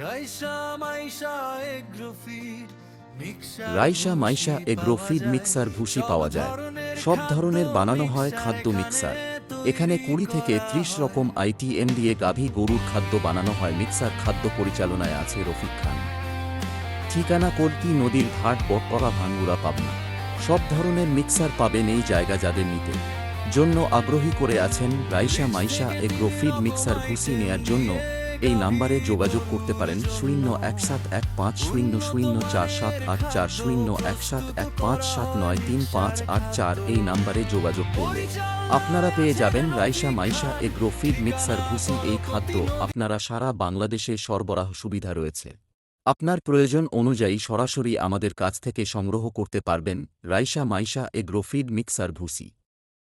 Raisa Maisha এগ্রোফিড mixer Raisa ভুসি Maisha agro পাওয়া feed যায় মিক্সার ভুসি সব পাওয়া যায়। ধরনের সব ধরনের খাদ্য বানানো হয় মিক্সার খাদ্য মিক্সার। এখানে এখানে তৈরি 20 থেকে করা 30 হয়। রকম আইটেম দিয়ে গাভী গরুর খাদ্য বানানো হয়। মিক্সার খাদ্য পরিচালনায় আছে রফিক খান। ঠিকানা কল্কি নদীর ঘাট, বটতলা, ভাঙ্গুড়া, পাবনা। সব ধরনের মিক্সার পাবেন এই জায়গা। যাদের নিতে জন্য আগ্রহী করে আছেন Raisa Maisha agro feed mixer ভুসি নেয়ার জন্য এই নাম্বারে যোগাযোগ করতে পারেন 017150047801715793584। এই নাম্বারে যোগাযোগ করলে আপনারা পেয়ে যাবেন Raisa Maisha agro feed mixer ভুসি। এই খাদ্য আপনারা সারা বাংলাদেশে সরবরাহ সুবিধা রয়েছে। আপনার প্রয়োজন অনুযায়ী সরাসরি আমাদের কাছ থেকে সংগ্রহ করতে পারবেন Raisa Maisha agro feed mixer ভুসি।